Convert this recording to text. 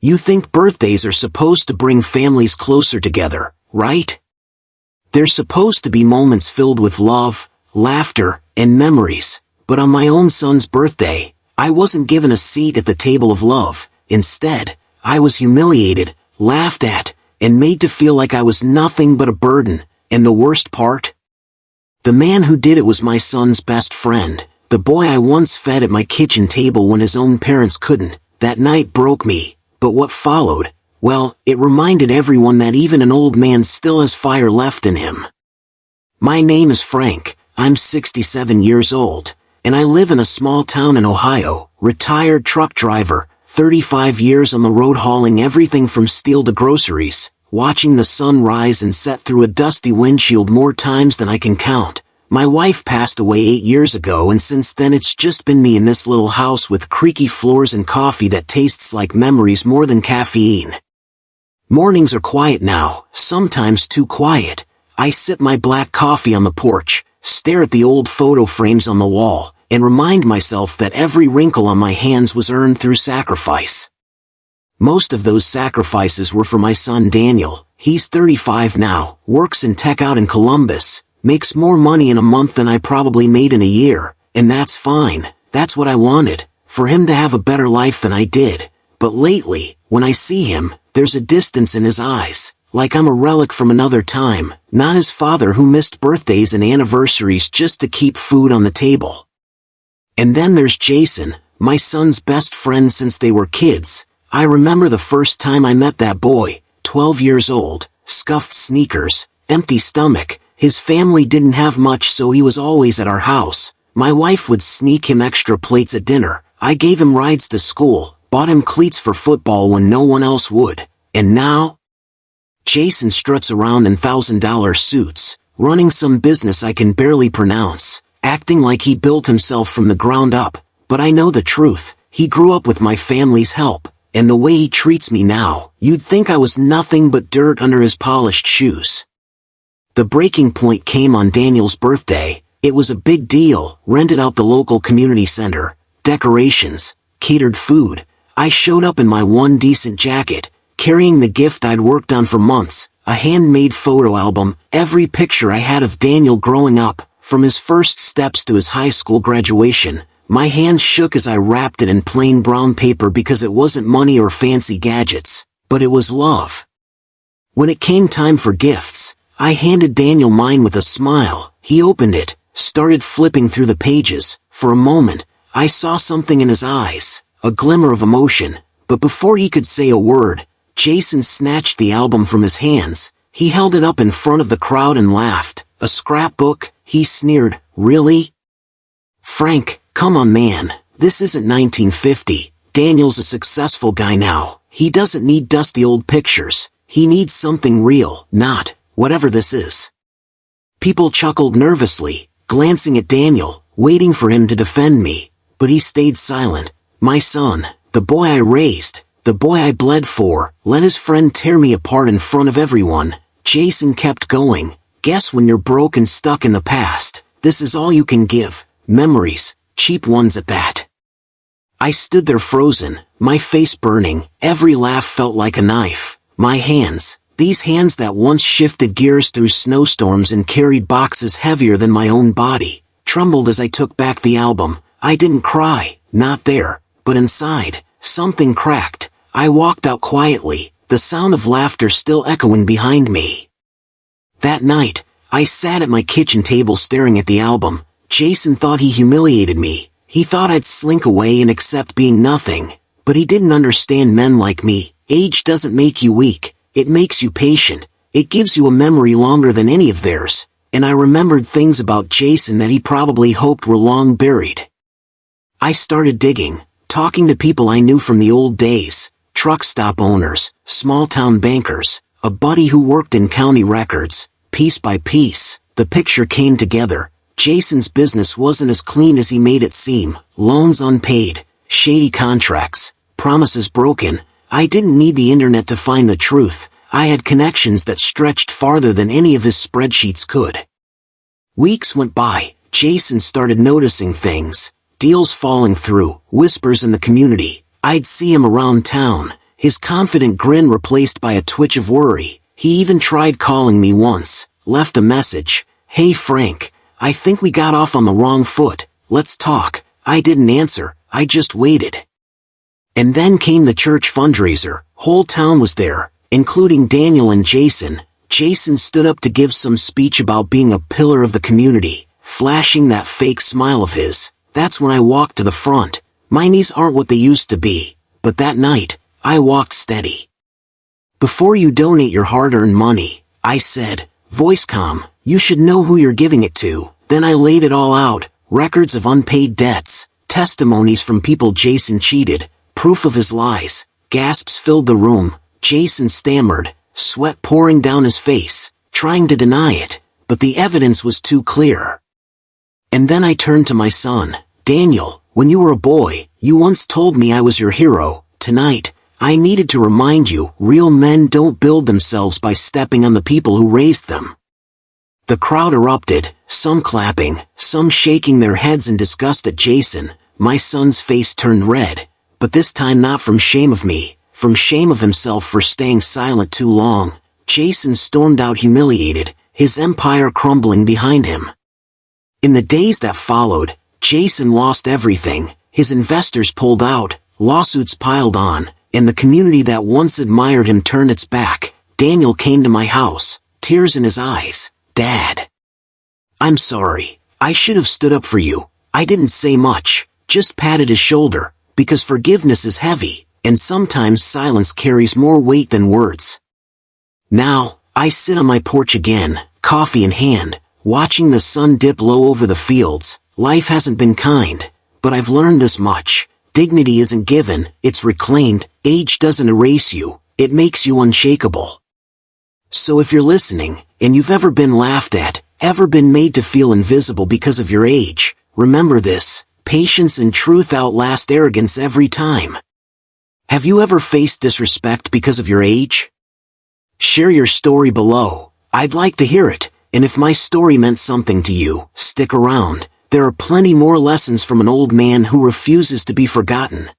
You think birthdays are supposed to bring families closer together, right? They're supposed to be moments filled with love, laughter, and memories, but on my own son's birthday, I wasn't given a seat at the table of love. Instead, I was humiliated, laughed at, and made to feel like I was nothing but a burden. And the worst part? The man who did it was my son's best friend, the boy I once fed at my kitchen table when his own parents couldn't. That night broke me, but what followed, well, it reminded everyone that even an old man still has fire left in him. My name is Frank, I'm 67 years old, and I live in a small town in Ohio, retired truck driver, 35 years on the road hauling everything from steel to groceries, watching the sun rise and set through a dusty windshield more times than I can count. My wife passed away 8 years ago, and since then it's just been me in this little house with creaky floors and coffee that tastes like memories more than caffeine. Mornings are quiet now, sometimes too quiet. I sip my black coffee on the porch, stare at the old photo frames on the wall, and remind myself that every wrinkle on my hands was earned through sacrifice. Most of those sacrifices were for my son Daniel. He's 35 now, works in tech out in Columbus, makes more money in a month than I probably made in a year, and that's fine. That's what I wanted, for him to have a better life than I did. But lately, when I see him, there's a distance in his eyes, like I'm a relic from another time, not his father who missed birthdays and anniversaries just to keep food on the table. And then there's Jason, my son's best friend since they were kids. I remember the first time I met that boy, 12 years old, scuffed sneakers, empty stomach. His family didn't have much, so he was always at our house. My wife would sneak him extra plates at dinner. I gave him rides to school, bought him cleats for football when no one else would. And now? Jason struts around in $1,000 suits, running some business I can barely pronounce, acting like he built himself from the ground up. But I know the truth. He grew up with my family's help, and the way he treats me now, you'd think I was nothing but dirt under his polished shoes. The breaking point came on Daniel's birthday. It was a big deal, rented out the local community center, decorations, catered food. I showed up in my one decent jacket, carrying the gift I'd worked on for months, a handmade photo album, every picture I had of Daniel growing up, from his first steps to his high school graduation. My hands shook as I wrapped it in plain brown paper because it wasn't money or fancy gadgets, but it was love. When it came time for gifts, I handed Daniel mine with a smile. He opened it, started flipping through the pages. For a moment, I saw something in his eyes, a glimmer of emotion, but before he could say a word, Jason snatched the album from his hands. He held it up in front of the crowd and laughed. A scrapbook, he sneered. Really? Frank, come on man, this isn't 1950. Daniel's a successful guy now. He doesn't need dusty old pictures. He needs something real, not whatever this is. People chuckled nervously, glancing at Daniel, waiting for him to defend me, but he stayed silent. My son, the boy I raised, the boy I bled for, let his friend tear me apart in front of everyone. Jason kept going. Guess when you're broke and stuck in the past, this is all you can give. Memories, cheap ones at that. I stood there frozen, my face burning. Every laugh felt like a knife. My hands, these hands that once shifted gears through snowstorms and carried boxes heavier than my own body, trembled as I took back the album. I didn't cry, not there, but inside, something cracked. I walked out quietly, the sound of laughter still echoing behind me. That night, I sat at my kitchen table staring at the album. Jason thought he humiliated me. He thought I'd slink away and accept being nothing. But he didn't understand men like me. Age doesn't make you weak. It makes you patient. It gives you a memory longer than any of theirs. And I remembered things about Jason that he probably hoped were long buried. I started digging, talking to people I knew from the old days, truck stop owners, small-town bankers, a buddy who worked in county records. Piece by piece, the picture came together. Jason's business wasn't as clean as he made it seem. Loans unpaid, shady contracts, promises broken. I didn't need the internet to find the truth. I had connections that stretched farther than any of his spreadsheets could. Weeks went by. Jason started noticing things. Deals falling through, whispers in the community. I'd see him around town. his confident grin replaced by a twitch of worry. He even tried calling me once, left a message, "Hey Frank, I think we got off on the wrong foot, let's talk." I didn't answer, I just waited. And then came the church fundraiser. Whole town was there, including Daniel and Jason. Jason stood up to give some speech about being a pillar of the community, flashing that fake smile of his. That's when I walked to the front. My knees aren't what they used to be, but that night, I walked steady. "Before you donate your hard-earned money," I said, voice calm, "you should know who you're giving it to." Then I laid it all out, records of unpaid debts, testimonies from people Jason cheated, proof of his lies. Gasps filled the room. Jason stammered, sweat pouring down his face, trying to deny it, but the evidence was too clear. And then I turned to my son. "Daniel, when you were a boy, you once told me I was your hero. Tonight, I needed to remind you, real men don't build themselves by stepping on the people who raised them." The crowd erupted, some clapping, some shaking their heads in disgust at Jason. My son's face turned red, but this time not from shame of me, from shame of himself for staying silent too long. Jason stormed out humiliated, his empire crumbling behind him. In the days that followed, Jason lost everything. His investors pulled out, lawsuits piled on, and the community that once admired him turned its back. Daniel came to my house, tears in his eyes. "Dad, I'm sorry. I should have stood up for you." I didn't say much, just patted his shoulder, because forgiveness is heavy, and sometimes silence carries more weight than words. Now, I sit on my porch again, coffee in hand, watching the sun dip low over the fields. Life hasn't been kind, but I've learned this much. Dignity isn't given, it's reclaimed. Age doesn't erase you, it makes you unshakable. So if you're listening, and you've ever been laughed at, ever been made to feel invisible because of your age, remember this: patience and truth outlast arrogance every time. Have you ever faced disrespect because of your age? Share your story below. I'd like to hear it, and if my story meant something to you, stick around. There are plenty more lessons from an old man who refuses to be forgotten.